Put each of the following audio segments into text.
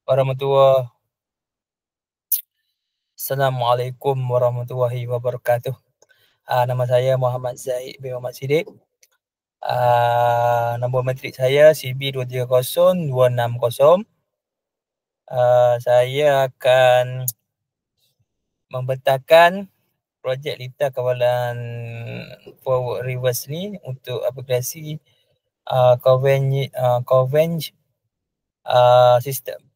warahmatullahi Assalamualaikum warahmatullahi wabarakatuh. Nama saya Muhammad Zaid bin Muhammad Siddiq. Nombor matrik saya CB230260. Saya akan membentangkan projek Lita Kawalan Forward Reverse ni untuk aplikasi Converge System.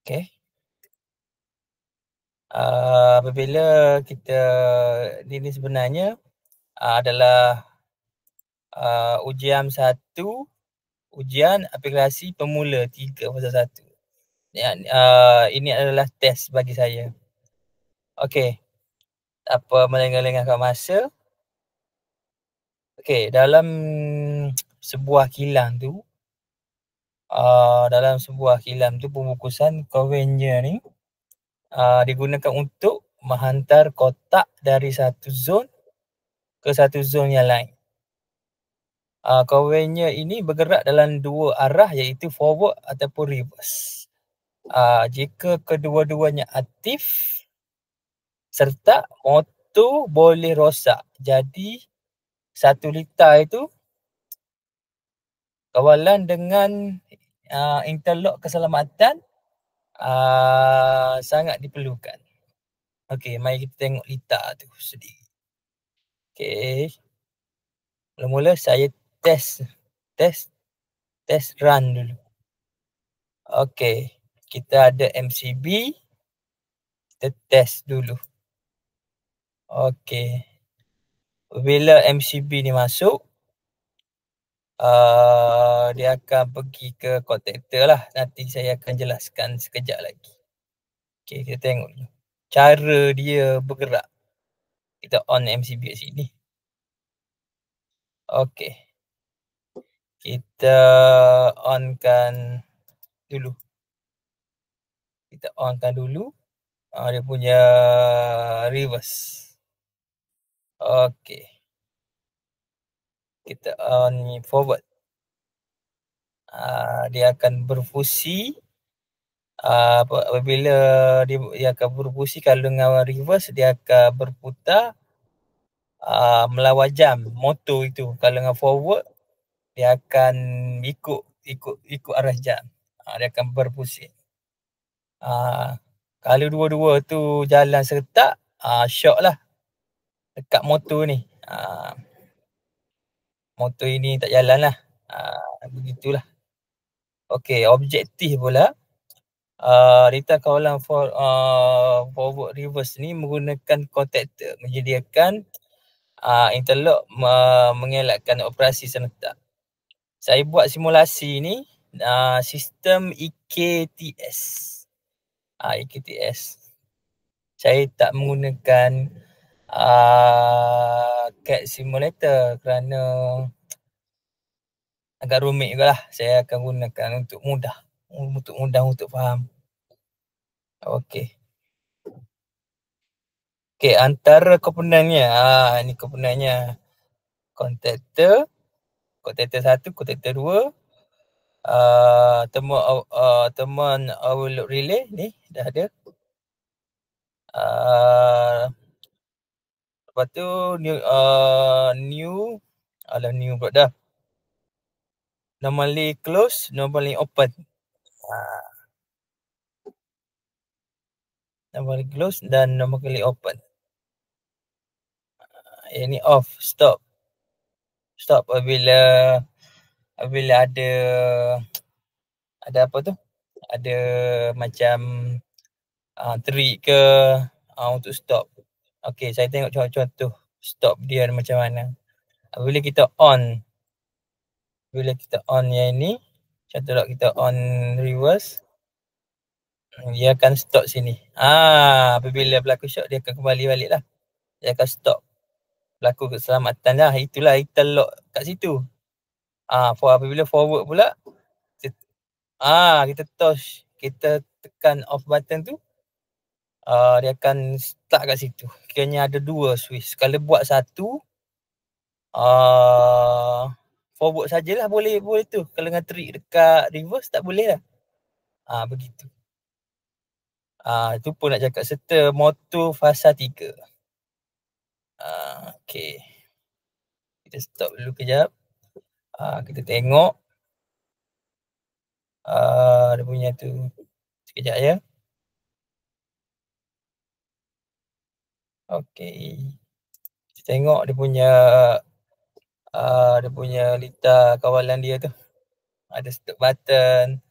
Okay. Apabila kita ini sebenarnya adalah ujian 1, ujian aplikasi pemula 3.1. Ini adalah test bagi saya. Okey. Apa melengah-lengahkan masa. Okey, dalam sebuah kilang tu pembungkusan Converge ni digunakan untuk menghantar kotak dari satu zon ke satu zon yang lain. Conveyor ini bergerak dalam dua arah iaitu forward ataupun reverse. Jika kedua-duanya aktif serta motor boleh rosak. Jadi satu lita itu kawalan dengan interlock keselamatan sangat diperlukan. Okey, mari kita tengok lita tu sedikit. Okey. Mula-mula saya test run dulu. Okey, kita ada MCB. Kita test dulu. Okey. Bila MCB ni masuk, dia akan pergi ke contactor lah. Nanti saya akan jelaskan sekejap lagi. Okey, kita tengok dulu cara dia bergerak. Kita on MCB kat sini. Okey. Kita onkan dulu. Dia punya reverse. Okey. Kita on forward. Dia akan berfungsi. Apabila dia akan berfungsi, kalau dengan reverse dia akan berputar melawan jam motor itu. Kalau dengan forward dia akan ikut arah jam. Dia akan berfungsi. Kalau dua-dua tu jalan serentak, shock lah dekat motor ni. Motor ini tak jalan lah. Begitulah. Okey, objektif pula Lita Kawalan forward reverse ni menggunakan contactor menyediakan interlock mengelakkan operasi serentak. Saya buat simulasi ni sistem EKTS. EKTS. Saya tak menggunakan CAD simulator kerana agak rumit jugalah. Saya akan gunakan untuk mudah untuk faham. Okey. Okey, antara komponennya. Ini komponennya. Contactor 1, contactor 2. Temuan overload relay ni dah ada. Lepas tu new pula dah. Normally close, normally open. Normally close dan normally open. Ini off, stop. Stop apabila ada apa tu? Ada macam terik ke untuk stop. Okey, saya tengok contoh stop dia macam mana. Bila kita on yang ini, contohlah kita on reverse, dia akan stop sini. Apabila berlaku shock dia akan kembali balik lah. Dia akan stop. Berlaku keselamatan lah. Itulah interlock kat situ. Apabila forward pula, kita touch, kita tekan off button tu, dia akan start kat situ. Kiranya ada dua switch. Kalau buat satu, forward sajalah boleh tu. Kalau dengan trik dekat reverse tak boleh lah. Begitu. Itu pun nak cakap serta motor fasa 3. Okay. Kita stop dulu kejap. Kita tengok. Dia punya tu. Sekejap ya. Okay. Kita tengok dia punya litar kawalan dia tu. Ada stop button,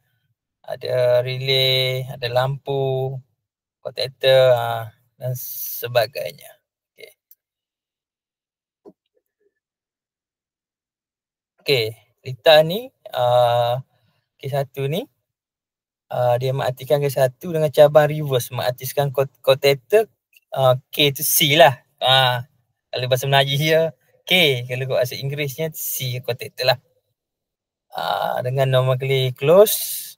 ada relay, ada lampu, contactor dan sebagainya. Okay. Litar ni K1 ni dia mengaktifkan K1 dengan cabang reverse, mengaktifkan contactor K tu C lah. Kalau bahasa Melayu dia K, kalau bahasa Inggerisnya C contactor lah. Dengan normal kali close,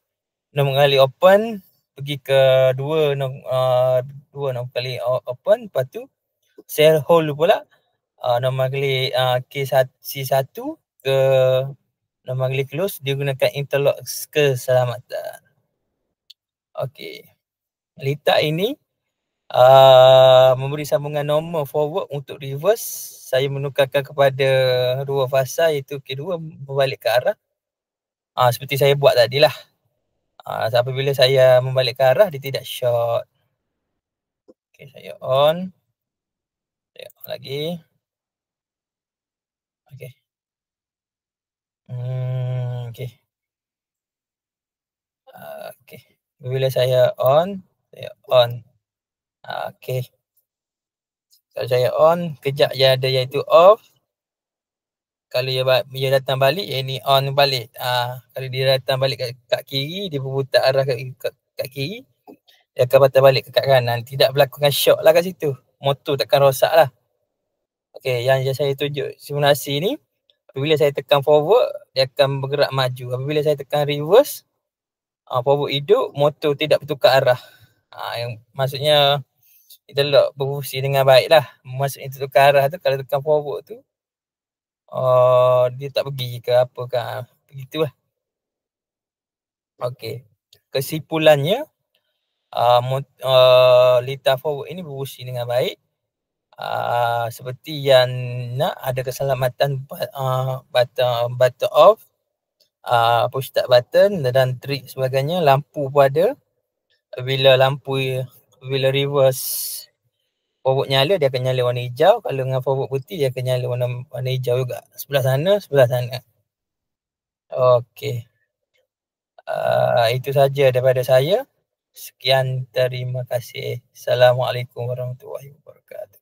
normal kali open, pergi ke dua normal kali open, lepas tu share hold pula normal kali C1 ke normal kali close, dia gunakan interlock keselamatan. Okey. Litar ini memberi sambungan normal forward untuk reverse. Saya menukarkan kepada dua fasa iaitu K2 berbalik ke arah. Seperti saya buat tadi lah. Apabila saya membalik ke arah, dia tidak short. Okay, saya on. Saya on lagi. Okay. Okay. Okay. Apabila saya on. Okay. Kalau saya on, kejap je ada iaitu off. Kalau dia datang balik, ini on balik. Kalau dia datang balik kat kiri, dia berputar arah kat kiri, dia akan patah balik ke kat kanan. Tidak berlakukan shock lah kat situ. Motor takkan rosak lah. Okay, yang saya tunjuk simulasi ni, apabila saya tekan forward, dia akan bergerak maju. Apabila saya tekan reverse, forward hidup, motor tidak bertukar arah. Yang maksudnya interlock berfungsi dengan baik lah. Maksudnya tukar arah tu, kalau tekan forward tu, dia tak pergi ke apa ke. Begitulah. Okey. Kesimpulannya, litar forward ini berfungsi dengan baik. Seperti yang nak ada keselamatan button off, push start button dan trik sebagainya. Lampu pun ada. Bila reverse forward nyala, dia akan nyala warna hijau. Kalau dengan forward putih, dia akan nyala warna hijau juga. Sebelah sana. Okey. Itu saja daripada saya. Sekian, terima kasih. Assalamualaikum warahmatullahi wabarakatuh.